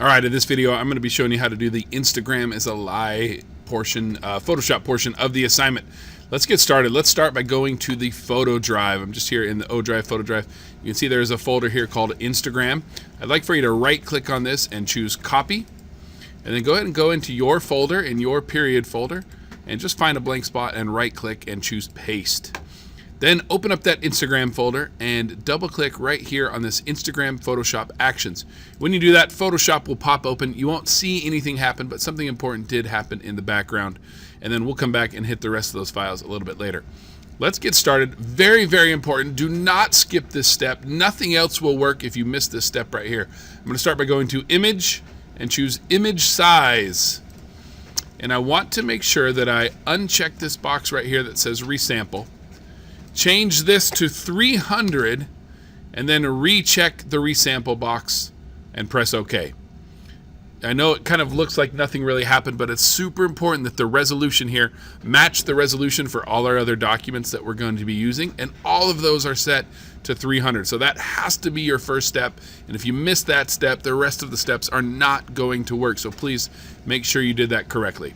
All right, in this video, I'm going to be showing you how to do the Instagram is a lie portion, Photoshop portion of the assignment. Let's get started. Let's start by going to the photo drive. I'm just here in the O drive, photo drive. You can see there's a folder here called Instagram. I'd like for you to right click on this and choose copy. And then go ahead and go into your folder, in your period folder, and just find a blank spot and right click and choose paste. Then open up that Instagram folder and double click right here on this Instagram Photoshop actions. When you do that, Photoshop will pop open. You won't see anything happen, but something important did happen in the background. And then we'll come back and hit the rest of those files a little bit later. Let's get started. Very, very important. Do not skip this step. Nothing else will work if you miss this step right here. I'm going to start by going to image and choose image size. And I want to make sure that I uncheck this box right here that says resample. Change this to 300 and then recheck the resample box and press OK. I know it kind of looks like nothing really happened, but it's super important that the resolution here match the resolution for all our other documents that we're going to be using, and all of those are set to 300. So that has to be your first step, and if you miss that step, the rest of the steps are not going to work. So please make sure you did that correctly.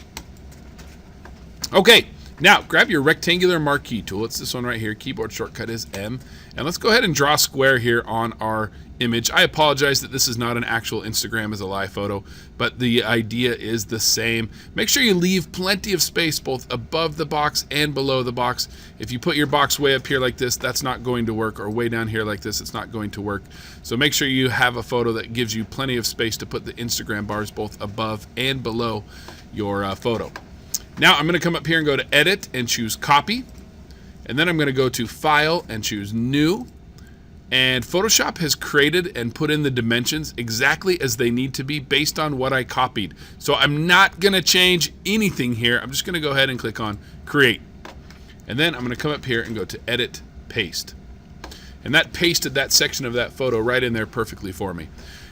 Okay. Now, grab your rectangular marquee tool. It's this one right here. Keyboard shortcut is M. And let's go ahead and draw a square here on our image. I apologize that this is not an actual Instagram as a live photo, but the idea is the same. Make sure you leave plenty of space both above the box and below the box. If you put your box way up here like this, that's not going to work, or way down here like this, it's not going to work. So make sure you have a photo that gives you plenty of space to put the Instagram bars both above and below your photo. Now I'm going to come up here and go to Edit and choose Copy. And then I'm going to go to File and choose New. And Photoshop has created and put in the dimensions exactly as they need to be based on what I copied. So I'm not going to change anything here. I'm just going to go ahead and click on Create. And then I'm going to come up here and go to Edit, Paste. And that pasted that section of that photo right in there perfectly for me.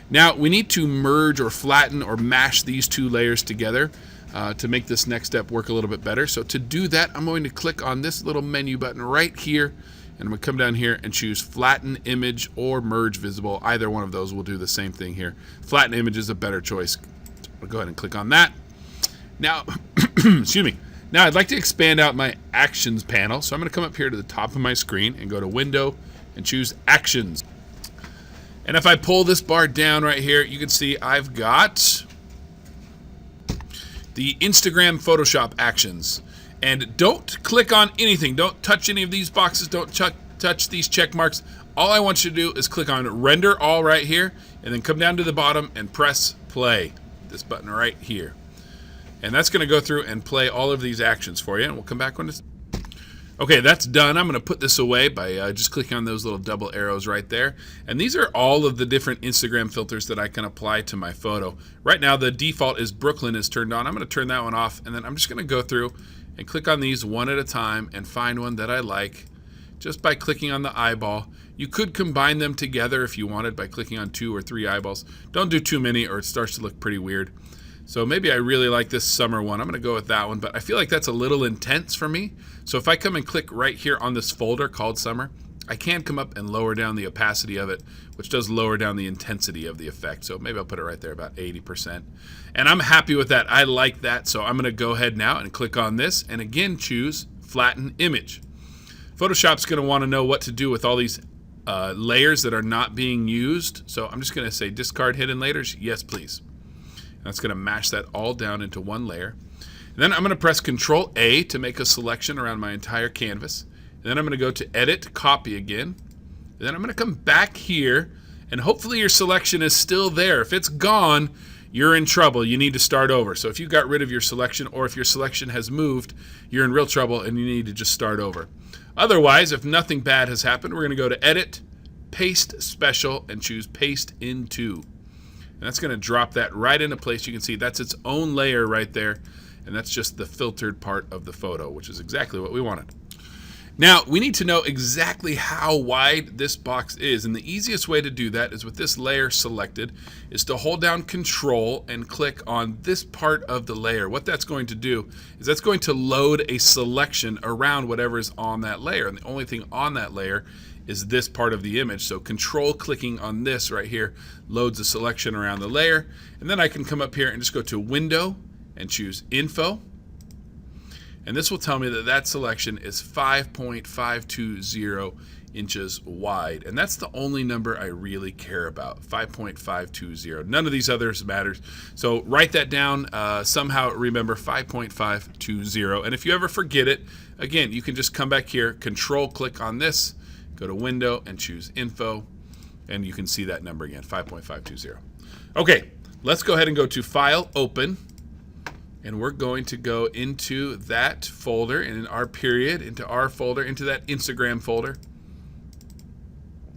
Now we need to merge or flatten or mash these two layers together to make this next step work a little bit better. So to do that, I'm going to click on this little menu button right here, and I'm going to come down here and choose Flatten Image or Merge Visible. Either one of those will do the same thing here. Flatten Image is a better choice. I'll go ahead and click on that. Now, excuse me. Now I'd like to expand out my Actions panel, so I'm going to come up here to the top of my screen and go to Window and choose Actions. And if I pull this bar down right here, you can see I've got the Instagram Photoshop actions. And don't click on anything. Don't touch any of these boxes. Don't touch these check marks. All I want you to do is click on Render All right here, and then come down to the bottom and press Play. This button right here. And that's going to go through and play all of these actions for you. And we'll come back when it's... Okay, that's done. I'm going to put this away by just clicking on those little double arrows right there. And these are all of the different Instagram filters that I can apply to my photo. Right now, the default is Brooklyn is turned on. I'm going to turn that one off, and then I'm just going to go through and click on these one at a time and find one that I like just by clicking on the eyeball. You could combine them together if you wanted by clicking on 2 or 3 eyeballs. Don't do too many or it starts to look pretty weird. So maybe I really like this summer one. I'm going to go with that one, but I feel like that's a little intense for me. So if I come and click right here on this folder called summer, I can come up and lower down the opacity of it, which does lower down the intensity of the effect. So maybe I'll put it right there, about 80%. And I'm happy with that. I like that. So I'm going to go ahead now and click on this and again choose Flatten Image. Photoshop's going to want to know what to do with all these layers that are not being used. So I'm just going to say discard hidden layers. Yes, please. That's going to mash that all down into one layer. And then I'm going to press Control A to make a selection around my entire canvas. And then I'm going to go to Edit, Copy again. And then I'm going to come back here, and hopefully your selection is still there. If it's gone, you're in trouble. You need to start over. So if you got rid of your selection, or if your selection has moved, you're in real trouble and you need to just start over. Otherwise, if nothing bad has happened, we're going to go to Edit, Paste Special, and choose Paste Into. And that's going to drop that right into place. You can see that's its own layer right there. And that's just the filtered part of the photo, which is exactly what we wanted. Now, we need to know exactly how wide this box is, and the easiest way to do that is with this layer selected, is to hold down Control and click on this part of the layer. What that's going to do is that's going to load a selection around whatever is on that layer, and the only thing on that layer is this part of the image. So Control clicking on this right here loads a selection around the layer, and then I can come up here and just go to Window and choose Info. And this will tell me that that selection is 5.520 inches wide. And that's the only number I really care about, 5.520. None of these others matters. So write that down. Somehow remember 5.520. And if you ever forget it, again, you can just come back here, Control click on this, go to Window and choose Info. And you can see that number again, 5.520. Okay, let's go ahead and go to File, Open. And we're going to go into that folder, and in our period, into our folder, into that Instagram folder.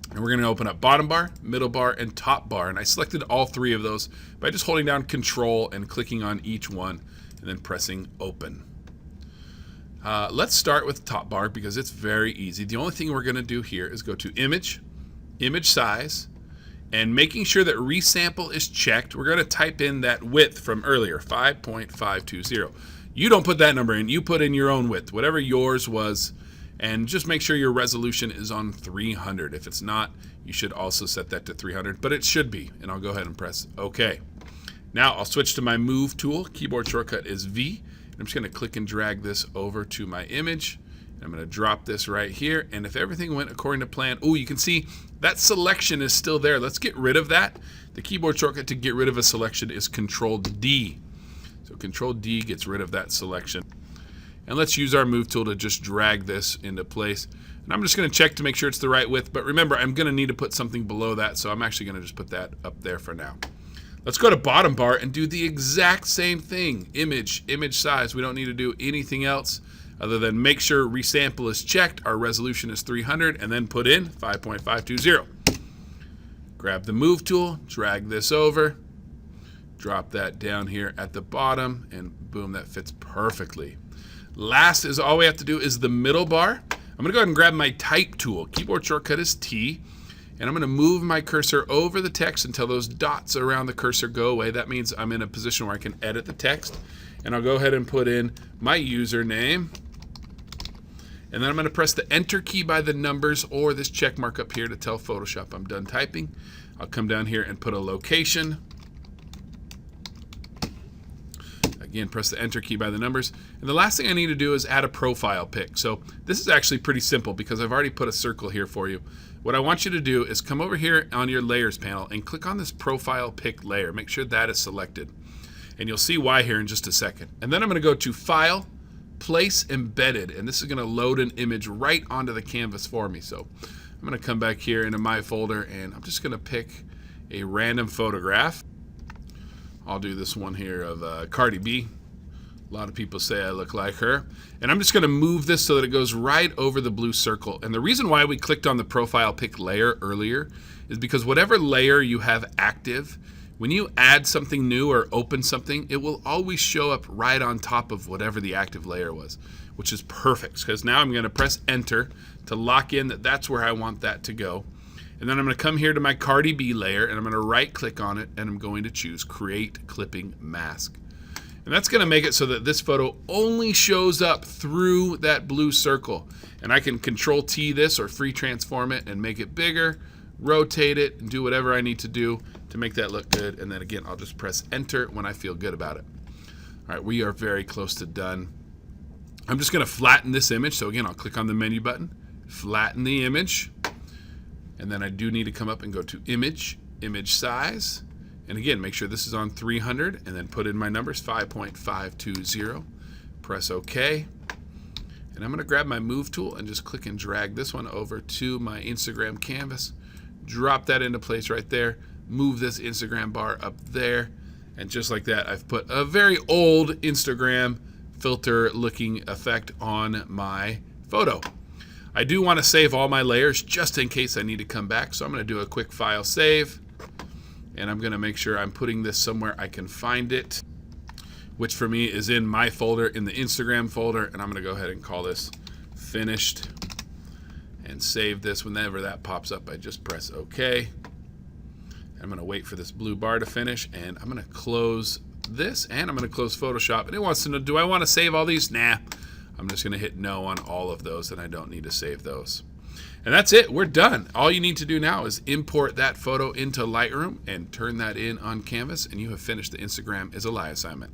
And we're going to open up bottom bar, middle bar, and top bar. And I selected all three of those by just holding down Control and clicking on each one, and then pressing Open. Let's start with top bar because it's very easy. The only thing we're going to do here is go to Image, Image Size, and making sure that resample is checked, we're going to type in that width from earlier, 5.520. You don't put that number in, you put in your own width, whatever yours was, and just make sure your resolution is on 300. If it's not, you should also set that to 300, but it should be, and I'll go ahead and press OK. Now I'll switch to my Move tool. Keyboard shortcut is V. I'm just going to click and drag this over to my image. I'm going to drop this right here, and if everything went according to plan, oh, you can see that selection is still there. Let's get rid of that. The keyboard shortcut to get rid of a selection is Control-D. So Control-D gets rid of that selection. And let's use our Move tool to just drag this into place. And I'm just going to check to make sure it's the right width, but remember, I'm going to need to put something below that, so I'm actually going to just put that up there for now. Let's go to bottom bar and do the exact same thing. Image, image size. We don't need to do anything else other than make sure resample is checked, our resolution is 300, and then put in 5.520. Grab the Move tool, drag this over, drop that down here at the bottom, and boom, that fits perfectly. Last is all we have to do is the middle bar. I'm going to go ahead and grab my Type tool. Keyboard shortcut is T, and I'm going to move my cursor over the text until those dots around the cursor go away. That means I'm in a position where I can edit the text, and I'll go ahead and put in my username. And then I'm going to press the Enter key by the numbers or this check mark up here to tell Photoshop I'm done typing. I'll come down here and put a location. Again, press the Enter key by the numbers. And the last thing I need to do is add a profile pic. So this is actually pretty simple because I've already put a circle here for you. What I want you to do is come over here on your Layers panel and click on this Profile Pic layer. Make sure that is selected. And you'll see why here in just a second. And then I'm going to go to File, Place Embedded, and this is going to load an image right onto the canvas for me. So I'm going to come back here into my folder, and I'm just going to pick a random photograph. I'll do this one here of Cardi B. A lot of people say I look like her. And I'm just going to move this so that it goes right over the blue circle. And the reason why we clicked on the Profile Pic layer earlier is because whatever layer you have active, when you add something new or open something, it will always show up right on top of whatever the active layer was, which is perfect because now I'm going to press Enter to lock in that that's where I want that to go. And then I'm going to come here to my Cardi B layer and I'm going to right click on it and I'm going to choose Create Clipping Mask. And that's going to make it so that this photo only shows up through that blue circle. And I can Control T this or free transform it and make it bigger, rotate it, and do whatever I need to do to make that look good. And then again, I'll just press Enter when I feel good about it. All right, we are very close to done. I'm just going to flatten this image. So again, I'll click on the menu button, flatten the image. And then I do need to come up and go to Image, Image Size. And again, make sure this is on 300 and then put in my numbers, 5.520. Press OK. And I'm going to grab my Move tool and just click and drag this one over to my Instagram canvas. Drop that into place right there. Move this Instagram bar up there. And just like that, I've put a very old Instagram filter looking effect on my photo. I do want to save all my layers just in case I need to come back. So I'm going to do a quick file save. And I'm going to make sure I'm putting this somewhere I can find it, which for me is in my folder, in the Instagram folder. And I'm going to go ahead and call this Finished and save this. Whenever that pops up, I just press OK. I'm going to wait for this blue bar to finish, and I'm going to close this, and I'm going to close Photoshop. And it wants to know, do I want to save all these? Nah. I'm just going to hit no on all of those, and I don't need to save those. And that's it. We're done. All you need to do now is import that photo into Lightroom and turn that in on Canvas, and you have finished the Instagram is a Lie assignment.